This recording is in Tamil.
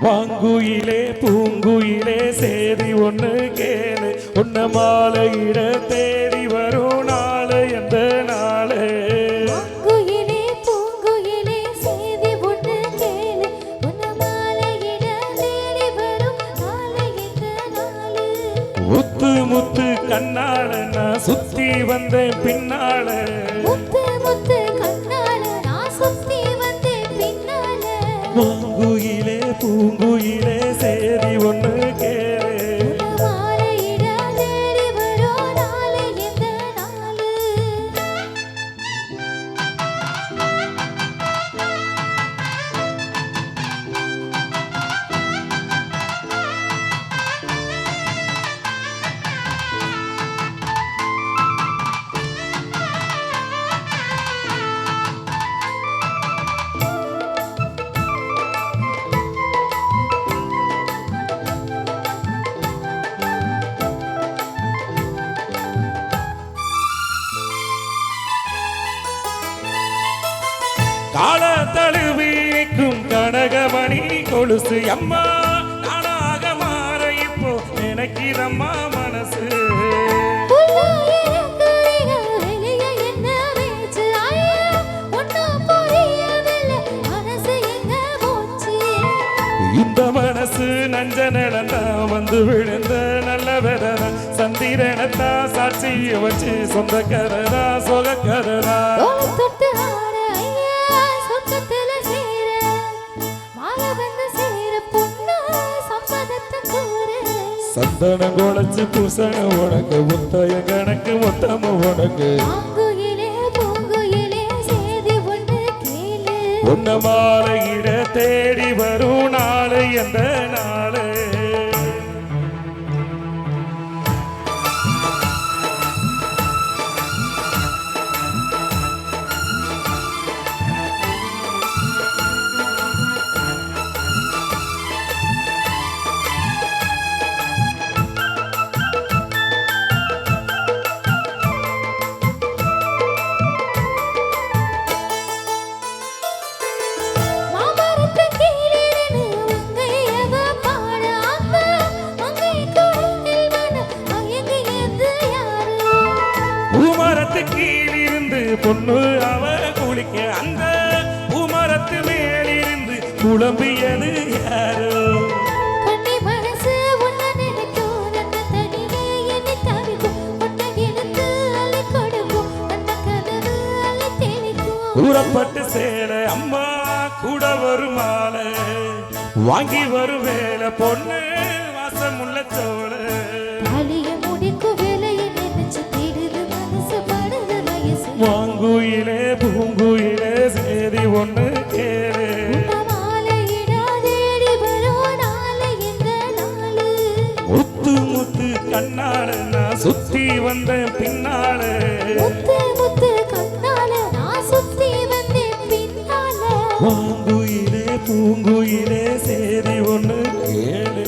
வாங்குயிலே பூங்குயிலே சேதி ஒண்ணு கேளு, உன்ன மாலையிட தேடி வரும் நாளு எந்த நாளு. வாங்குயிலே பூங்குயிலே சேதி ஒண்ணு கேளு, உன்ன மாலையிட தேடி வரும் நாளு எந்த நாளு. முத்து முத்து கண்ணால நான் சுத்தி வந்தேன் பின்னால, முத்து முத்து கண்ணால நான் சுத்தி வந்தேன் பின்னால. வாங்குயிலே பூங்குயிலே சேதி ஒண்ணு கேளு, உன்ன மாலையிட தேடி வரும் நாளு எந்த நாளு. கால தழுவிக்கும் கனகமணி கொலுசு அம்மா நானாக மாற இப்போ நினைக்கிறம்மா மனசு. இந்த மனசு நஞ்ச நிலந்தா வந்து விழுந்த நல்ல வேதனா, சந்திரனத்தா சாட்சிய வச்சு சொந்த கரரா சொக கரரா. சந்தனம் குழைச்சு பூசண உனக்கு முத்தைய கணக்கு மொத்தம உனக்கு. உன்ன மாலையிட தேடி வரும் நாளு எந்த நாளு. பூமரத்து கீழிருந்து பொண்ணு அவ குளிக்க, அந்த பூமரத்து மேலிருந்து குழம்பியது யாரோ. கூறப்பட்டு சேல அம்மா கூட வரும் மாலை, வாங்கி வரும் வேலை பொண்ணு வாசமுள்ள சோழ. வாங்குயிலே பூங்குயிலே சேதி ஒண்ணு கேளு, முத்து முத்து கண்ணால நான் சுத்தி வந்தேன் பின்னால. வாங்குயிலே பூங்குயிலே சேதி ஒண்ணு கேளு.